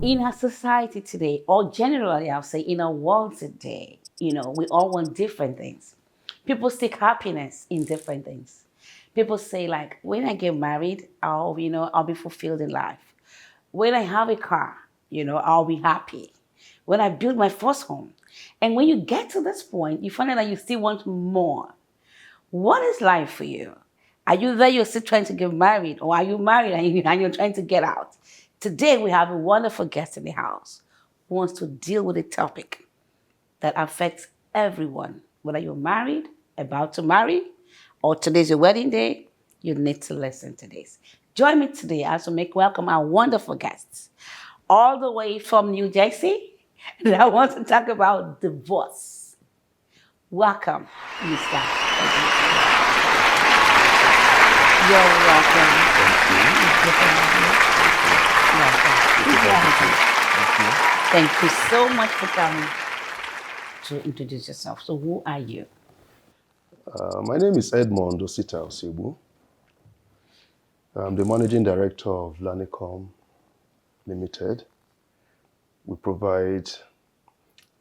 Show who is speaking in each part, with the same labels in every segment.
Speaker 1: In our society today, or generally, I'll say in our world today, we all want different things. People seek happiness in different things. People say, like, when I get married, I'll be fulfilled in life. When I have a car, I'll be happy. When I build my first home. And when you get to this point, you find out that you still want more. What is life for you? Are you there, you're still trying to get married, or are you married and you're trying to get out? Today, we have a wonderful guest in the house who wants to deal with a topic that affects everyone. Whether you're married, about to marry, or today's your wedding day, you need to listen to this. Join me today as we welcome our wonderful guests, all the way from New Jersey, and I want to talk about divorce. Welcome, Mr. You're welcome. Thank you so much for coming to introduce yourself. So who are you?
Speaker 2: My name is Edmond Osita Osebu. I'm the managing director of Lanicom Limited. We provide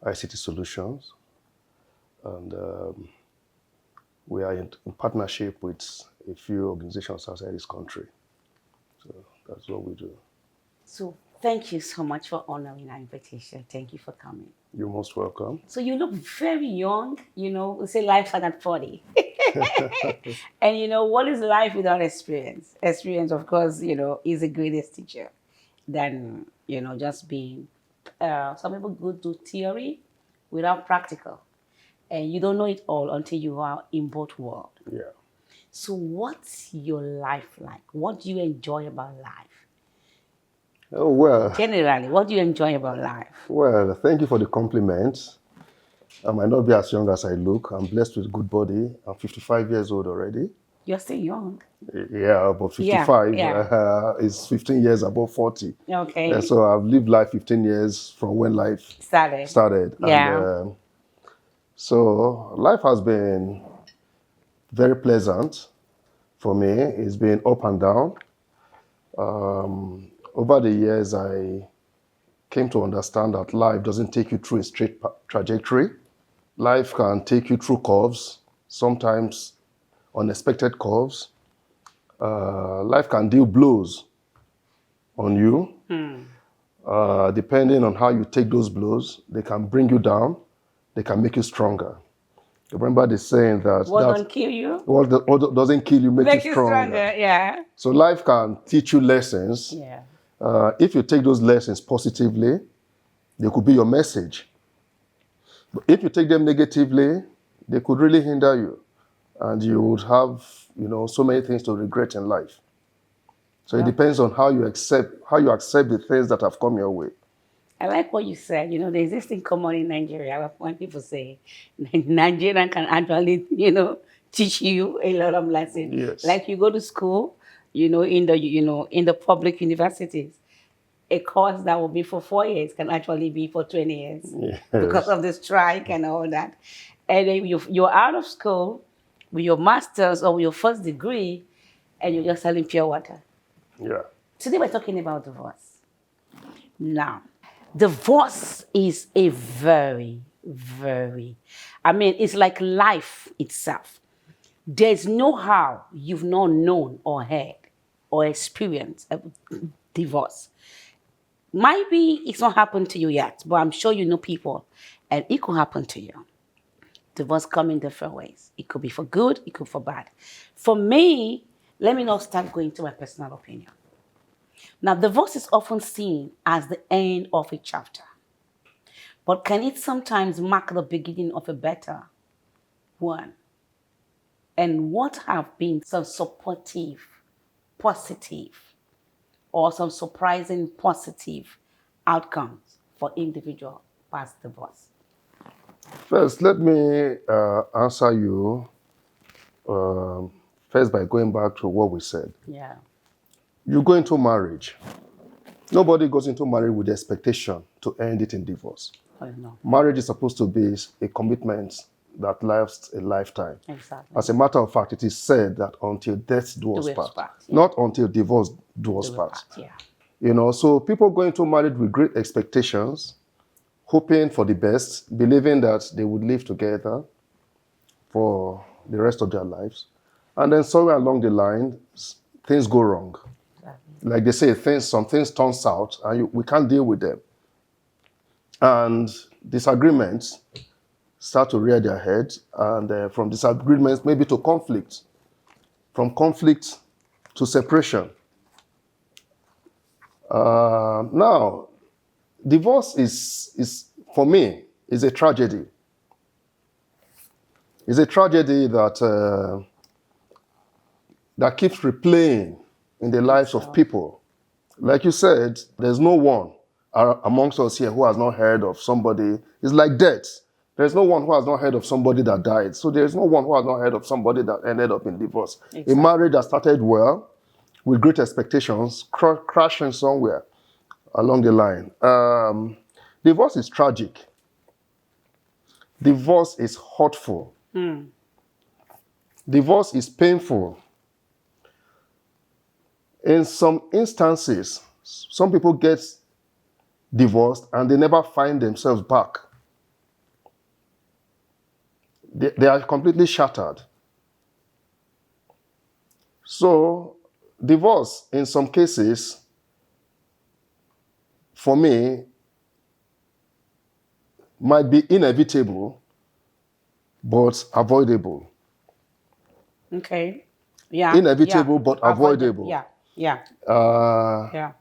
Speaker 2: ICT solutions, and we are in partnership with a few organizations outside this country. So that's what we do.
Speaker 1: So thank you so much for honoring our invitation. Thank you for coming.
Speaker 2: You're most welcome.
Speaker 1: So you look very young, we say life's at 40. And what is life without experience? Experience, of course, is the greatest teacher than, just being, some people go to theory without practical. And you don't know it all until you are in both worlds.
Speaker 2: Yeah.
Speaker 1: So what's your life like? What do you enjoy about life?
Speaker 2: Oh, well.
Speaker 1: Generally, what do you enjoy about life?
Speaker 2: Well, thank you for the compliment. I might not be as young as I look. I'm blessed with a good body. I'm 55 years old already.
Speaker 1: You're still young.
Speaker 2: Yeah, but 55
Speaker 1: Yeah.
Speaker 2: is 15 years above 40.
Speaker 1: Okay.
Speaker 2: So I've lived life 15 years from when life started.
Speaker 1: Yeah.
Speaker 2: And, so life has been very pleasant for me. It's been up and down. Over the years, I came to understand that life doesn't take you through a straight trajectory. Life can take you through curves, sometimes unexpected curves. Life can deal blows on you. Depending on how you take those blows, they can bring you down, they can make you stronger. Remember the saying that
Speaker 1: what don't kill you?
Speaker 2: What doesn't kill you makes you stronger.
Speaker 1: Yeah.
Speaker 2: So life can teach you lessons.
Speaker 1: Yeah.
Speaker 2: If you take those lessons positively, they could be your message. But if you take them negatively, they could really hinder you, and you would have, so many things to regret in life. So it depends on how you accept the things that have come your way.
Speaker 1: I like what you said. There's this thing common in Nigeria when people say Nigerian can actually, teach you a lot of lessons.
Speaker 2: Yes.
Speaker 1: Like you go to school, in the public universities, a course that will be for 4 years can actually be for 20 years.
Speaker 2: Yes.
Speaker 1: Because of the strike and all that. And then you're out of school with your master's or with your first degree, and you're just selling pure water.
Speaker 2: Yeah.
Speaker 1: Today we're talking about divorce. Now, divorce is a very, very, it's like life itself. There's no how you've not known or heard or experienced a divorce. Maybe it's not happened to you yet, but I'm sure you know people, and it could happen to you. Divorce comes in different ways. It could be for good, it could be for bad. For me, let me not start going to my personal opinion. Now, divorce is often seen as the end of a chapter, but can it sometimes mark the beginning of a better one? And what have been some supportive, positive, or some surprising positive outcomes for individual past divorce?
Speaker 2: First, let me answer you first by going back to what we said.
Speaker 1: Yeah.
Speaker 2: You go into marriage. Nobody goes into marriage with the expectation to end it in divorce.
Speaker 1: Oh, no.
Speaker 2: Marriage is supposed to be a commitment that lasts a lifetime.
Speaker 1: Exactly.
Speaker 2: As a matter of fact, it is said that until death do us part,
Speaker 1: yeah.
Speaker 2: not until divorce do us part.
Speaker 1: Yeah.
Speaker 2: So people go into marriage with great expectations, hoping for the best, believing that they would live together for the rest of their lives. And then somewhere along the line, things go wrong.
Speaker 1: Exactly.
Speaker 2: Like they say, some things turn south and we can't deal with them. And disagreements start to rear their head, and from disagreements maybe to conflict, from conflict to separation. Now, divorce is for me, is a tragedy. It's a tragedy that keeps replaying in the lives of people. Like you said, there's no one amongst us here who has not heard of somebody. It's like death. There's no one who has not heard of somebody that died. So there's no one who has not heard of somebody that ended up in divorce. Exactly. A marriage that started well, with great expectations, crashing somewhere along the line. Divorce is tragic. Divorce is hurtful. Divorce is painful. In some instances, some people get divorced and they never find themselves back. They are completely shattered. So, divorce, in some cases, for me, might be inevitable, but avoidable.
Speaker 1: Okay. Yeah.
Speaker 2: Inevitable, but avoidable.
Speaker 1: Yeah. Yeah. Yeah.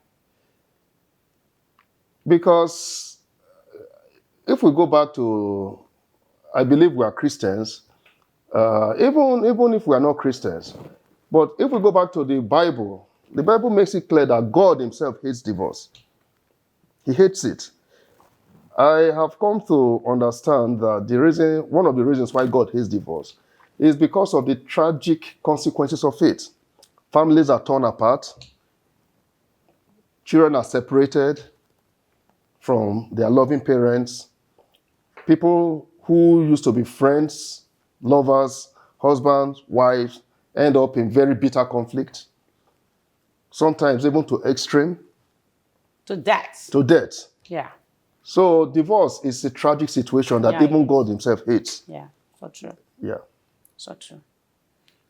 Speaker 2: Because if we go back to, I believe we are Christians, even if we are not Christians, but if we go back to the Bible makes it clear that God himself hates divorce. He hates it. I have come to understand that one of the reasons why God hates divorce is because of the tragic consequences of it. Families are torn apart. Children are separated from their loving parents. People who used to be friends, lovers, husbands, wives, end up in very bitter conflict. Sometimes even to extreme.
Speaker 1: To death.
Speaker 2: To death.
Speaker 1: Yeah.
Speaker 2: So divorce is a tragic situation that even God himself hates.
Speaker 1: Yeah, so true.
Speaker 2: Yeah.
Speaker 1: So true.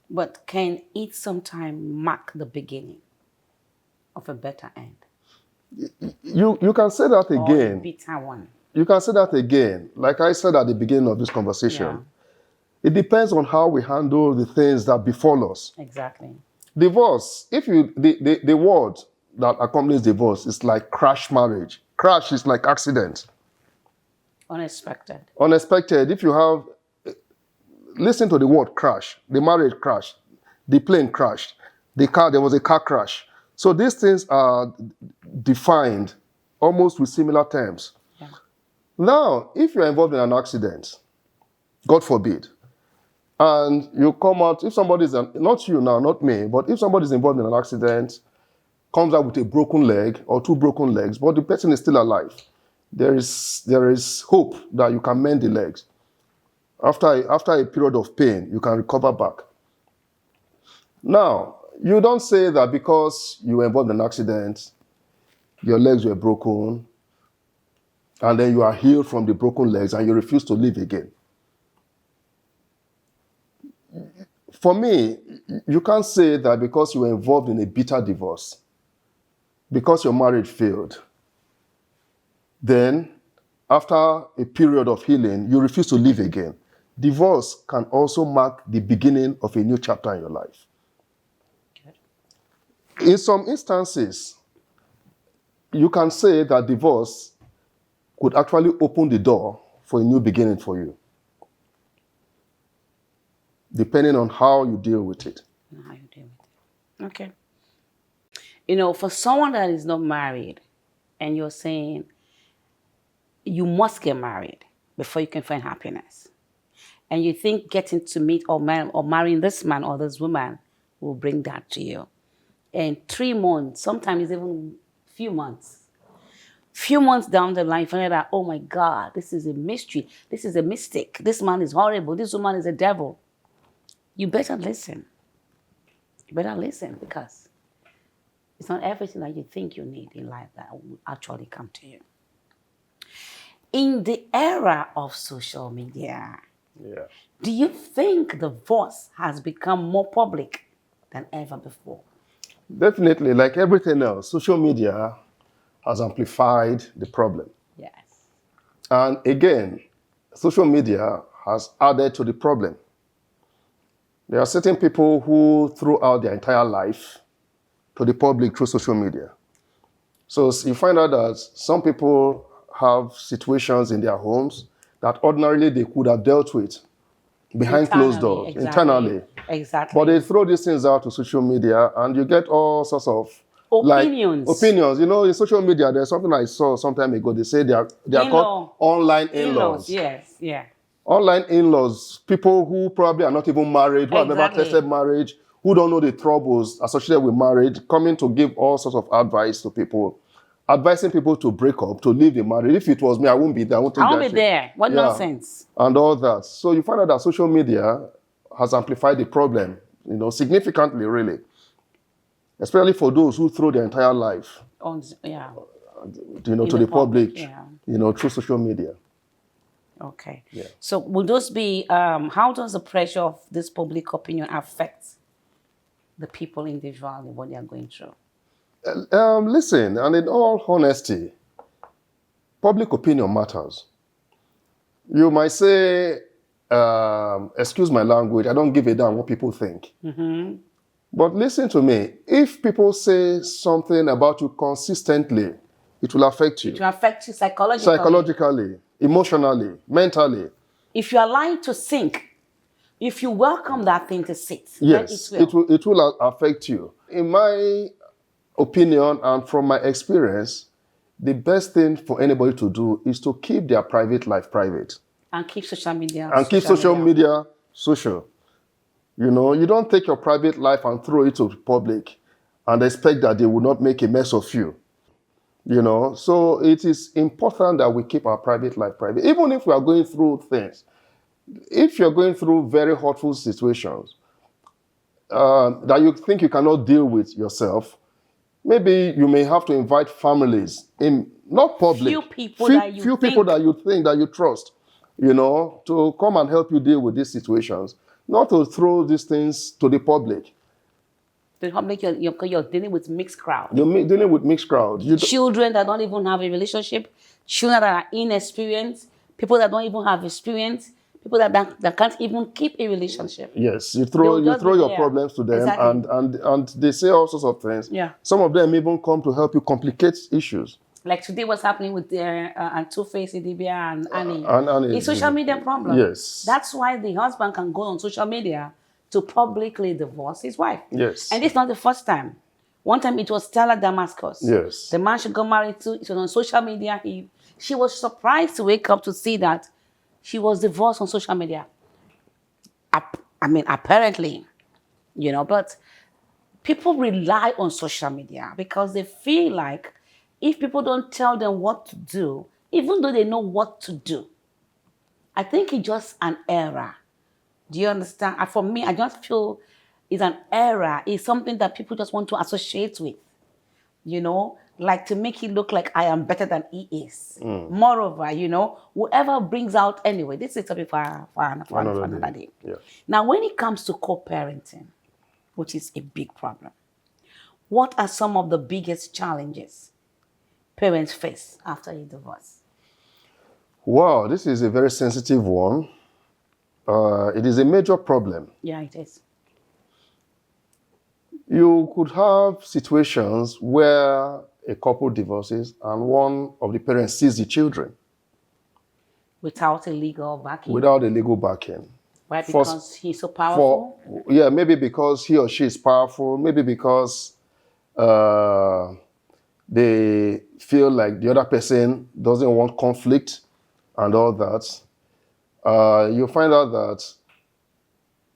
Speaker 1: But can it sometimes mark the beginning of a better end?
Speaker 2: You can say that again.
Speaker 1: Or a bitter one.
Speaker 2: You can say that again. Like I said at the beginning of this conversation. Yeah. It depends on how we handle the things that befall us.
Speaker 1: Exactly.
Speaker 2: Divorce, the word that accompanies divorce is like crash marriage. Crash is like accident.
Speaker 1: Unexpected.
Speaker 2: Unexpected. If you have, listen to the word crash. The marriage crashed. The plane crashed. There was a car crash. So these things are defined almost with similar terms. Yeah. Now, if you're involved in an accident, God forbid, and you come out, if somebody is, not you now, not me, but if somebody is involved in an accident, comes out with a broken leg or two broken legs, but the person is still alive, there is hope that you can mend the legs. After a period of pain, you can recover back. Now, you don't say that because you were involved in an accident, your legs were broken, and then you are healed from the broken legs and you refuse to live again. For me, you can't say that because you were involved in a bitter divorce, because your marriage failed, then after a period of healing, you refuse to live again. Divorce can also mark the beginning of a new chapter in your life. In some instances, you can say that divorce could actually open the door for a new beginning for you, depending on how you deal with it.
Speaker 1: How you deal with it. Okay. For someone that is not married, and you're saying you must get married before you can find happiness, and you think getting to meet or marrying this man or this woman will bring that to you, and 3 months, sometimes even few months down the line, you find out that, oh my God, this is a mystery, this is a mistake, this man is horrible, this woman is a devil. You better listen. You better listen, because It's not everything that you think you need in life that will actually come to you. In the era of social media,
Speaker 2: Yeah.
Speaker 1: do you think the voice has become more public than ever before?
Speaker 2: Definitely, like everything else, social media has amplified the problem.
Speaker 1: Yes.
Speaker 2: And again, social media has added to the problem. There are certain people who throw out their entire life to the public through social media. So you find out that some people have situations in their homes that ordinarily they could have dealt with behind closed
Speaker 1: Internally,
Speaker 2: doors,
Speaker 1: exactly.
Speaker 2: internally.
Speaker 1: Exactly.
Speaker 2: But they throw these things out to social media and you get all sorts of
Speaker 1: Opinions.
Speaker 2: opinions. You know, in social media, there's something I saw some time ago. They say they are called online in-laws.
Speaker 1: Yes, yeah.
Speaker 2: Online in-laws, people who probably are not even married, who have never
Speaker 1: Exactly.
Speaker 2: tested marriage, who don't know the troubles associated with marriage, coming to give all sorts of advice to people, advising people to break up, to leave the marriage. If it was me, I won't be there. I won't take
Speaker 1: I won't
Speaker 2: that
Speaker 1: be
Speaker 2: shit.
Speaker 1: there. What
Speaker 2: Yeah.
Speaker 1: nonsense.
Speaker 2: And all that. So you find out that social media has amplified the problem, you know, significantly, really. Especially for those who throw their entire life,
Speaker 1: Yeah.
Speaker 2: you know,
Speaker 1: In
Speaker 2: to
Speaker 1: the
Speaker 2: the public,
Speaker 1: public, yeah.
Speaker 2: you know, through social media.
Speaker 1: Okay.
Speaker 2: Yeah.
Speaker 1: So will those be, how does the pressure of this public opinion affect the people individually, what they are going through?
Speaker 2: Listen, and in all honesty, public opinion matters. You might say, excuse my language, I don't give a damn what people think.
Speaker 1: Mm-hmm.
Speaker 2: But listen to me, if people say something about you consistently, it will affect you.
Speaker 1: It will affect you psychologically.
Speaker 2: Psychologically, emotionally, mentally.
Speaker 1: If you are lying to sink, if you welcome that thing to sit,
Speaker 2: Yes,
Speaker 1: then it will.
Speaker 2: it will affect you. In my opinion and from my experience, the best thing for anybody to do is to keep their private life private.
Speaker 1: And keep social media.
Speaker 2: And keep social media social. You know, you don't take your private life and throw it to the public and expect that they will not make a mess of you. You know, so it is important that we keep our private life private. Even if we are going through things, if you're going through very hurtful situations that you think you cannot deal with yourself, maybe you may have to invite families in, not public,
Speaker 1: few people that you
Speaker 2: think that you trust, you know, to come and help you deal with these situations, not to throw these things to the public.
Speaker 1: The public, you're dealing with mixed crowd.
Speaker 2: You're dealing with mixed crowd.
Speaker 1: Children that don't even have a relationship, children that are inexperienced, people that don't even have experience, people that can't even keep a relationship.
Speaker 2: Yes, you throw your problems to them,
Speaker 1: exactly.
Speaker 2: and they say all sorts of things.
Speaker 1: Yeah.
Speaker 2: Some of them even come to help you complicate issues.
Speaker 1: Like today, what's happening with and Two-Face, Idibia, and Annie.
Speaker 2: Annie,
Speaker 1: it's social media problem.
Speaker 2: Yes.
Speaker 1: That's why the husband can go on social media to publicly divorce his wife.
Speaker 2: Yes.
Speaker 1: And it's not the first time. One time it was Stella Damascus.
Speaker 2: Yes.
Speaker 1: The man she got married to, it was on social media. She was surprised to wake up to see that she was divorced on social media. I mean, apparently, you know, but people rely on social media because they feel like if people don't tell them what to do, even though they know what to do, I think it's just an error. Do you understand? And for me, I just feel it's an error. It's something that people just want to associate with, you know, like to make it look like I am better than he is. Moreover, you know, whoever brings out, anyway, this is a topic for another day.
Speaker 2: Yeah.
Speaker 1: Now, when it comes to co-parenting, which is a big problem, what are some of the biggest challenges parents face after a divorce?
Speaker 2: Wow, this is a very sensitive one. It is a major problem.
Speaker 1: Yeah, it is.
Speaker 2: You could have situations where a couple divorces and one of the parents sees the children.
Speaker 1: Without a legal backing?
Speaker 2: Without a legal backing.
Speaker 1: Why? Because he's so powerful?
Speaker 2: Maybe because he or she is powerful. Maybe because they feel like the other person doesn't want conflict and all that. You find out that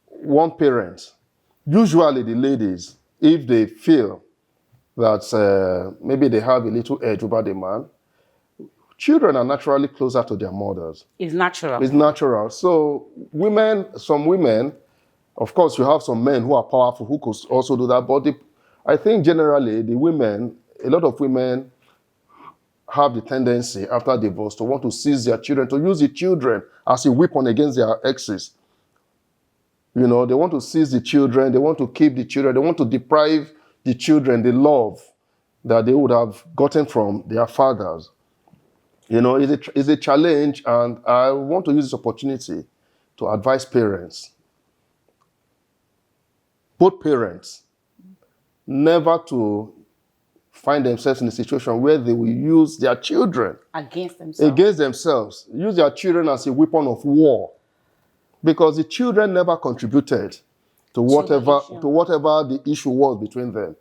Speaker 2: one parent, usually the ladies, if they feel that maybe they have a little edge over the man, children are naturally closer to their mothers.
Speaker 1: It's natural.
Speaker 2: It's natural. So some women, of course, you have some men who are powerful who could also do that, but I think generally a lot of women have the tendency after divorce to want to seize their children, to use the children as a weapon against their exes. You know, they want to seize the children, they want to keep the children, they want to deprive the children the love that they would have gotten from their fathers. You know, it's a challenge, and I want to use this opportunity to advise parents, both parents, never to find themselves in a situation where they will use their children against themselves, use their children as a weapon of war, because the children never contributed to whatever the issue was between them.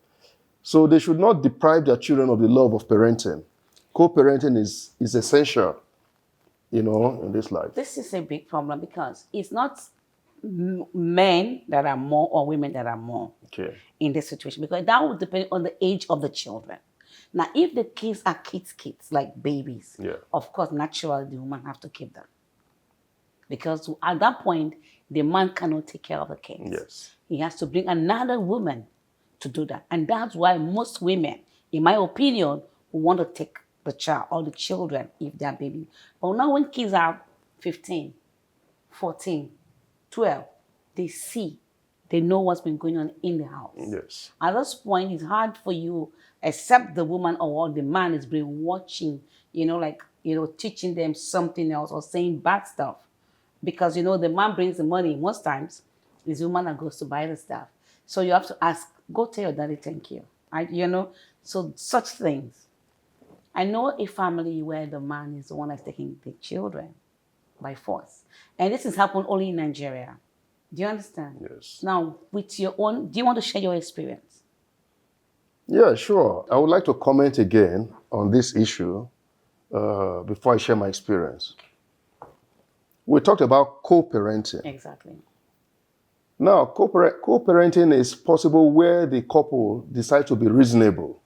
Speaker 2: So they should not deprive their children of the love of parenting. Co-parenting is essential, you know, in this life.
Speaker 1: This is a big problem because it's not men that are more or women that are more in this situation, because that would depend on the age of the children. Now, if the kids are kids, like babies, of course, naturally, the woman have to keep them. Because at that point, the man cannot take care of the kids.
Speaker 2: Yes.
Speaker 1: He has to bring another woman to do that. And that's why most women, in my opinion, want to take the child or the children if they're baby. But now when kids are 15, 14, 12, they know what's been going on in the house.
Speaker 2: Yes.
Speaker 1: At this point, it's hard for you, except the woman or the man is been watching, teaching them something else or saying bad stuff. Because, the man brings the money. Most times, it's the woman that goes to buy the stuff. So you have to ask, go tell your daddy thank you. So such things. I know a family where the man is the one that's taking the children by force. And this has happened only in Nigeria. Do you understand?
Speaker 2: Yes.
Speaker 1: Now, with your own, do you want to share your experience?
Speaker 2: Yeah, sure. I would like to comment again on this issue before I share my experience. We talked about co-parenting.
Speaker 1: Exactly.
Speaker 2: Now, co-parenting is possible where the couple decide to be reasonable.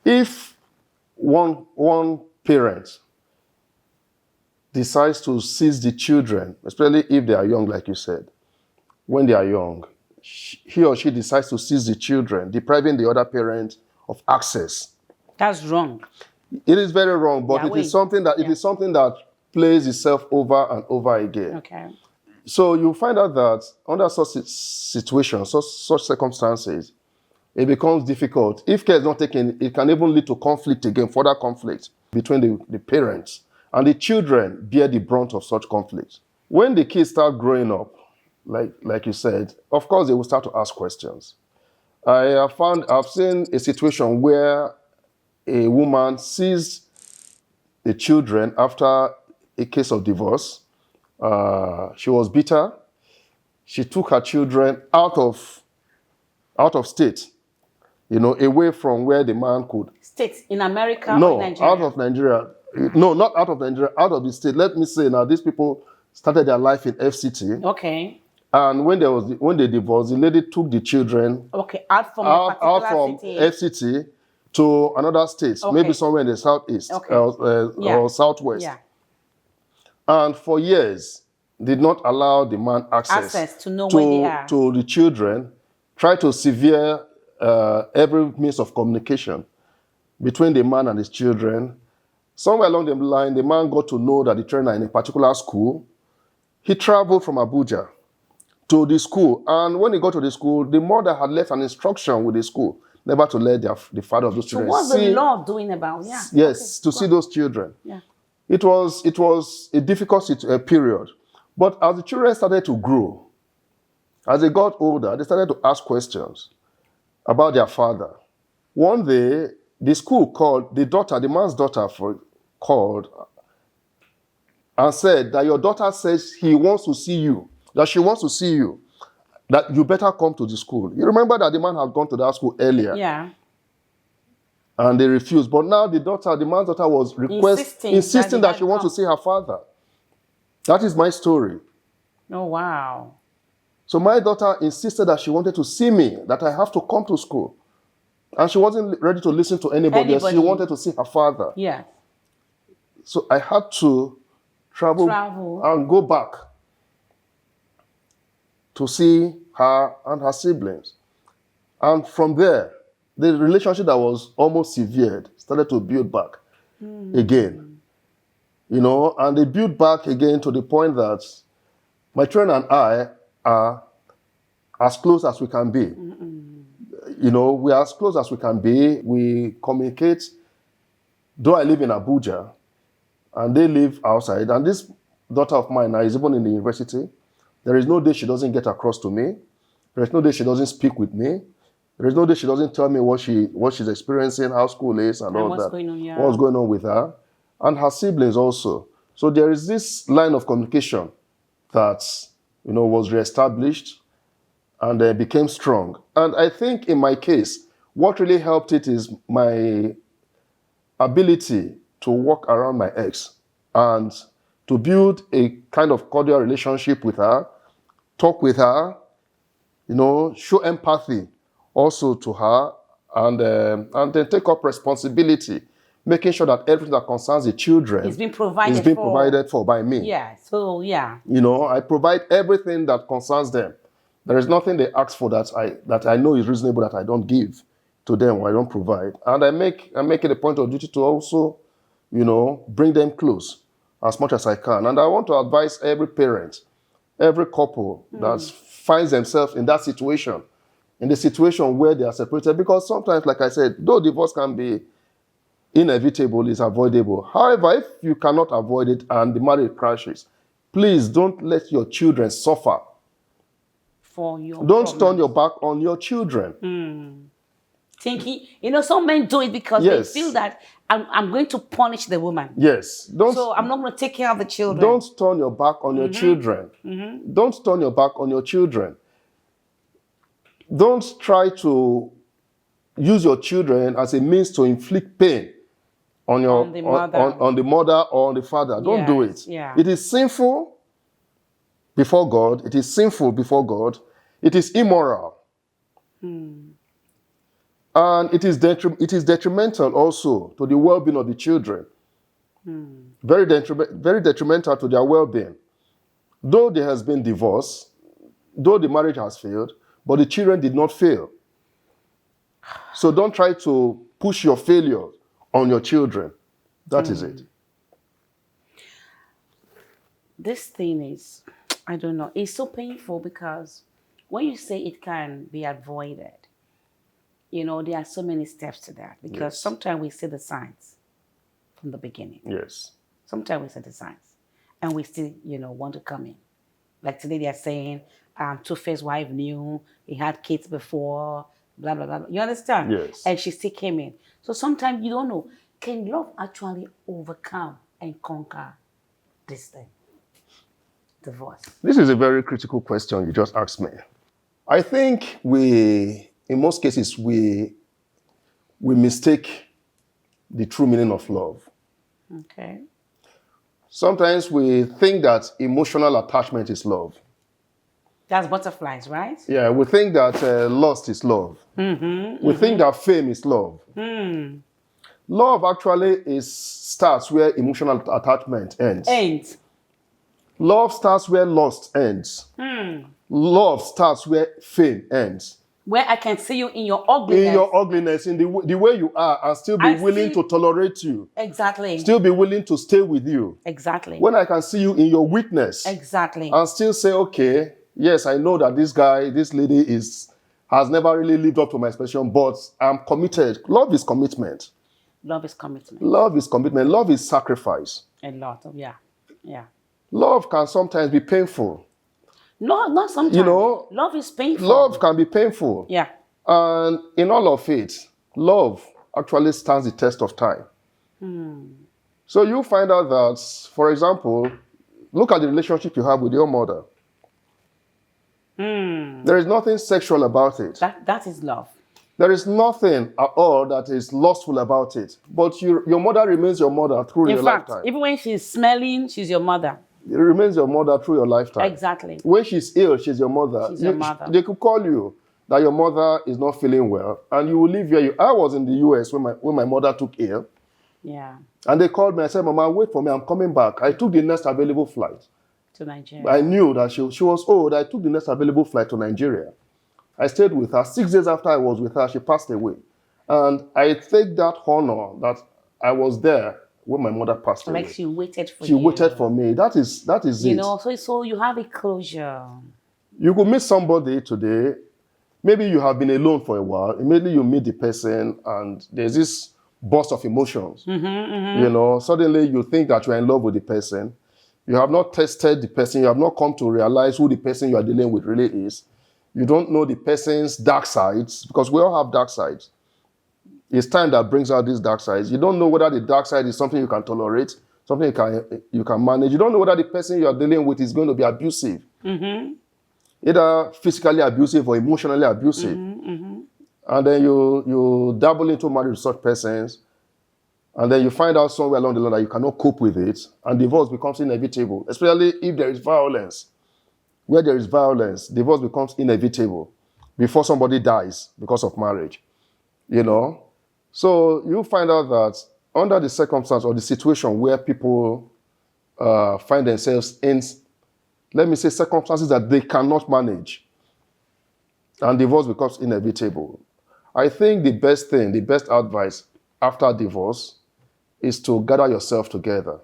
Speaker 2: If one parent decides to seize the children, especially if they are young, like you said, when they are young, he or she decides to seize the children, depriving the other parent of access.
Speaker 1: That's wrong.
Speaker 2: It is very wrong, but it is something that plays itself over and over again.
Speaker 1: Okay.
Speaker 2: So you find out that under such situations, such circumstances, it becomes difficult. If care is not taken, it can even lead to conflict again, further conflict between the parents. And the children bear the brunt of such conflict. When the kids start growing up, like you said, of course they will start to ask questions. I've seen a situation where a woman seized the children after a case of divorce. She was bitter. She took her children out of state, away from where the man could.
Speaker 1: State in America
Speaker 2: no,
Speaker 1: or Nigeria?
Speaker 2: Out of Nigeria. No, not out of Nigeria, out of the state. Let me say now, these people started their life in FCT.
Speaker 1: Okay.
Speaker 2: And when they divorced, the lady took the children
Speaker 1: out from
Speaker 2: FCT to another state, maybe somewhere in the southeast or southwest.
Speaker 1: Yeah.
Speaker 2: And for years, did not allow the man access
Speaker 1: to know where they are.
Speaker 2: To the children, try to sever every means of communication between the man and his children. Somewhere along the line, the man got to know that the children are in a particular school. He traveled from Abuja to the school. And when he got to the school, the mother had left an instruction with the school, never to let the father of those children
Speaker 1: see. So what's the law doing about? Yeah.
Speaker 2: Yes, to see those children.
Speaker 1: Yeah.
Speaker 2: It was a difficult period. But as the children started to grow, as they got older, they started to ask questions about their father. One day, the school called, the man's daughter called and said that your daughter says he wants to see you, that she wants to see you, that you better come to the school. You remember that the man had gone to that school earlier.
Speaker 1: Yeah.
Speaker 2: And they refused. But now the man's daughter was insisting that she wants to see her father. That is my story.
Speaker 1: Oh, wow.
Speaker 2: So my daughter insisted that she wanted to see me, that I have to come to school. And she wasn't ready to listen to anybody else. She wanted to see her father.
Speaker 1: Yeah.
Speaker 2: So I had to travel and go back to see her and her siblings. And from there, the relationship that was almost severed started to build back again. You know, and they built back again to the point that my children and I are as close as we can be. You know, we are as close as we can be. We communicate. Though I live in Abuja and they live outside, and this daughter of mine now is even in the university, there is no day she doesn't get across to me. There is no day she doesn't speak with me. There is no day she doesn't tell me what she's experiencing, how school is, and all
Speaker 1: what's
Speaker 2: that.
Speaker 1: going on, yeah.
Speaker 2: What's going on with her. And her siblings also. So there is this line of communication that, you know, was reestablished and became strong. And I think in my case, what really helped it is my ability to walk around my ex and to build a kind of cordial relationship with her, talk with her, you know, show empathy also to her, and then take up responsibility, making sure that everything that concerns the children
Speaker 1: It's been provided
Speaker 2: is being provided for by me.
Speaker 1: Yeah, so yeah.
Speaker 2: You know, I provide everything that concerns them. There is nothing they ask for that I know is reasonable that I don't give to them or I don't provide. And I make it a point of duty to also, you know, bring them close as much as I can. And I want to advise every parent, every couple that finds themselves in that situation, in the situation where they are separated, because sometimes, like I said, though divorce can be inevitable, it's avoidable. However, if you cannot avoid it and the marriage crashes, please don't let your children suffer. Don't turn your back on your children.
Speaker 1: Thinking, you know, some men do it because they feel that I'm going to punish the woman.
Speaker 2: Yes.
Speaker 1: So I'm not going to take care of the children.
Speaker 2: Don't turn your back on your children. Don't turn your back on your children. Don't try to use your children as a means to inflict pain on the mother or on the father. Don't do it.
Speaker 1: Yeah.
Speaker 2: It is sinful before God. It is sinful before God. It is immoral. And it is detrimental also to the well-being of the children. Very detrimental to their well-being. Though there has been divorce, though the marriage has failed, but the children did not fail. So don't try to push your failure on your children. That is it.
Speaker 1: This thing is, I don't know, it's so painful because when you say it can be avoided, you know, there are so many steps to that because sometimes we see the signs from the beginning.
Speaker 2: Yes.
Speaker 1: Sometimes we see the signs and we still, you know, want to come in. Like today they are saying, Two-Face wife knew he had kids before, blah, blah, blah. You understand?
Speaker 2: Yes.
Speaker 1: And she still came in. So sometimes you don't know, can love actually overcome and conquer this thing? Divorce.
Speaker 2: This is a very critical question you just asked me. I think in most cases, we mistake the true meaning of love.
Speaker 1: Okay.
Speaker 2: Sometimes we think that emotional attachment is love.
Speaker 1: That's butterflies, right?
Speaker 2: Yeah, we think that lust is love. We think that fame is love. Love actually starts where emotional attachment ends. Love starts where lust ends. Love starts where fame ends.
Speaker 1: Where I can see you in your ugliness.
Speaker 2: In your ugliness, in the way you are, and still be willing to tolerate you.
Speaker 1: Exactly.
Speaker 2: Still be willing to stay with you.
Speaker 1: Exactly.
Speaker 2: When I can see you in your weakness.
Speaker 1: Exactly.
Speaker 2: And still say, okay, yes, I know that this guy, this lady has never really lived up to my expectation, but I'm committed. Love is commitment.
Speaker 1: Love is commitment.
Speaker 2: Love is commitment. Love is sacrifice.
Speaker 1: A lot of, yeah.
Speaker 2: Love can sometimes be painful.
Speaker 1: No, not sometimes.
Speaker 2: You know,
Speaker 1: love is painful.
Speaker 2: Love can be painful.
Speaker 1: Yeah.
Speaker 2: And in all of it, love actually stands the test of time. So you find out that, for example, look at the relationship you have with your mother. There is nothing sexual about it.
Speaker 1: That is love.
Speaker 2: There is nothing at all that is lustful about it. But your mother remains your mother through your lifetime.
Speaker 1: Even when she's smelling, she's your mother.
Speaker 2: It remains your mother through your lifetime.
Speaker 1: Exactly.
Speaker 2: When she's ill, she's your mother.
Speaker 1: She's your mother.
Speaker 2: They could call you that your mother is not feeling well, and you will leave here. I was in the US when my mother took ill.
Speaker 1: Yeah.
Speaker 2: And they called me. I said, Mama, wait for me. I'm coming back. I took the next available flight
Speaker 1: to Nigeria.
Speaker 2: I knew that she was old. I took the next available flight to Nigeria. I stayed with her. 6 days after I was with her, she passed away. And I take that honor that I was there when my mother passed
Speaker 1: Like
Speaker 2: away.
Speaker 1: she waited for
Speaker 2: She waited
Speaker 1: you.
Speaker 2: for me. That is
Speaker 1: You
Speaker 2: it.
Speaker 1: know, so you have a closure.
Speaker 2: You could meet somebody today. Maybe you have been alone for a while. Immediately you meet the person and there's this burst of emotions. Suddenly you think that you're in love with the person. You have not tested the person. You have not come to realize who the person you are dealing with really is. You don't know the person's dark sides, because we all have dark sides. It's time that brings out these dark sides. You don't know whether the dark side is something you can tolerate, something you can manage. You don't know whether the person you are dealing with is going to be abusive, either physically abusive or emotionally abusive. And then you dabble into marriage with such persons, and then you find out somewhere along the line that you cannot cope with it, and divorce becomes inevitable, especially if there is violence. Where there is violence, divorce becomes inevitable before somebody dies because of marriage. So you find out that under the circumstance or the situation where people find themselves in, let me say, circumstances that they cannot manage, and divorce becomes inevitable, I think the best thing, the best advice after divorce is to gather yourself together.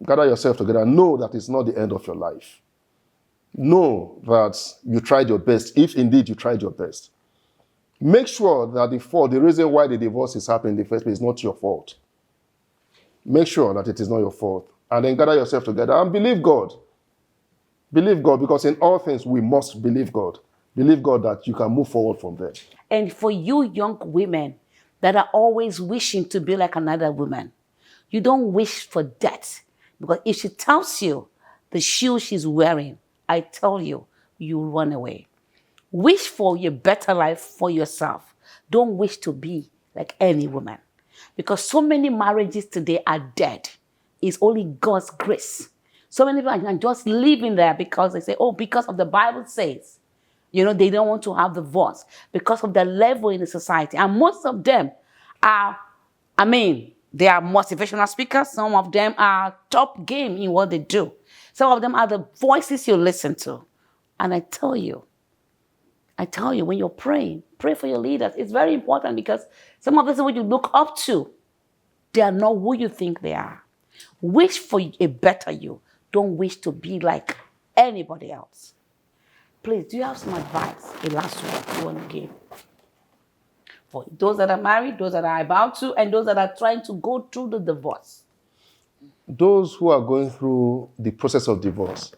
Speaker 2: Gather yourself together. Know that it's not the end of your life. Know that you tried your best, if indeed you tried your best. Make sure that the reason why the divorce is happening in the first place is not your fault. Make sure that it is not your fault. And then gather yourself together and believe God. Believe God, because in all things we must believe God. Believe God that you can move forward from there.
Speaker 1: And for you young women that are always wishing to be like another woman, you don't wish for death. Because if she tells you the shoe she's wearing, I tell you, you run away. Wish for a better life for yourself. Don't wish to be like any woman. Because so many marriages today are dead. It's only God's grace. So many people are just living there because they say, oh, because of the Bible says. They don't want to have divorce because of the level in the society. And most of them are, they are motivational speakers. Some of them are top game in what they do. Some of them are the voices you listen to. And I tell you, when you're praying, pray for your leaders. It's very important because some of the people you look up to, they are not who you think they are. Wish for a better you. Don't wish to be like anybody else. Please, do you have some advice, a last one you want to give? For those that are married, those that are about to, and those that are trying to go through the divorce.
Speaker 2: Those who are going through the process of divorce,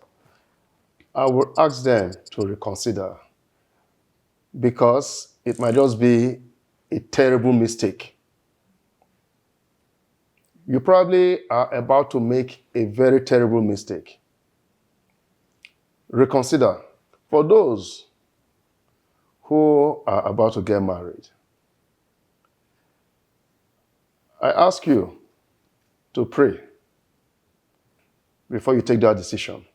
Speaker 2: I will ask them to reconsider, because it might just be a terrible mistake. You probably are about to make a very terrible mistake. Reconsider. For those who are about to get married, I ask you to pray before you take that decision,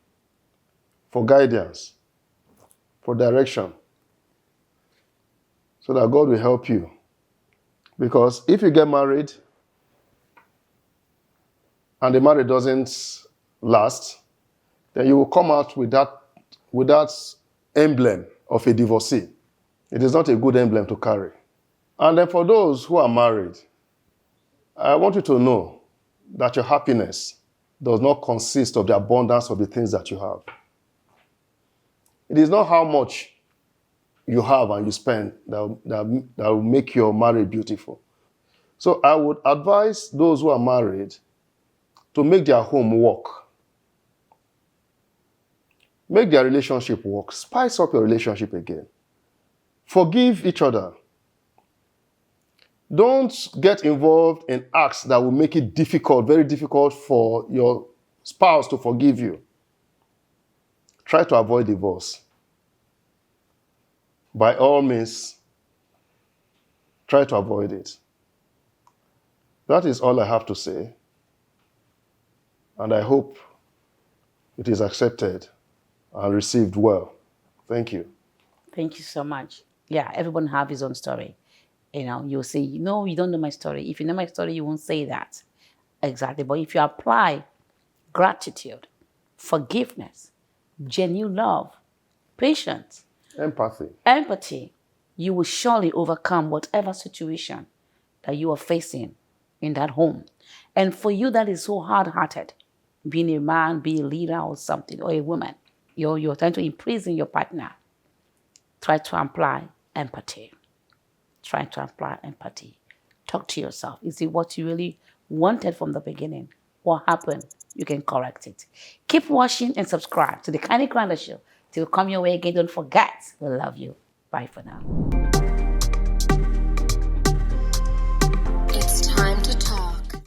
Speaker 2: for guidance, for direction, so that God will help you. Because if you get married and the marriage doesn't last, then you will come out with that emblem of a divorcee. It is not a good emblem to carry. And then for those who are married, I want you to know that your happiness does not consist of the abundance of the things that you have. It is not how much you have and you spend that will make your marriage beautiful. So I would advise those who are married to make their home work. Make their relationship work. Spice up your relationship again. Forgive each other. Don't get involved in acts that will make it difficult, very difficult for your spouse to forgive you. Try to avoid divorce. By all means, try to avoid it. That is all I have to say. And I hope it is accepted and received well. Thank you.
Speaker 1: Thank you so much. Yeah, everyone have his own story. You'll say, no, you don't know my story. If you know my story, you won't say that. Exactly. But if you apply gratitude, forgiveness, genuine love, patience,
Speaker 2: Empathy.
Speaker 1: Empathy, you will surely overcome whatever situation that you are facing in that home. And for you that is so hard-hearted, being a man, be a leader or something, or a woman, you're trying to imprison your partner, try to apply empathy. Try to apply empathy. Talk to yourself. Is it what you really wanted from the beginning? What happened? You can correct it. Keep watching and subscribe to the Kaine Kranda Show. Till we come your way again, don't forget, we love you. Bye for now.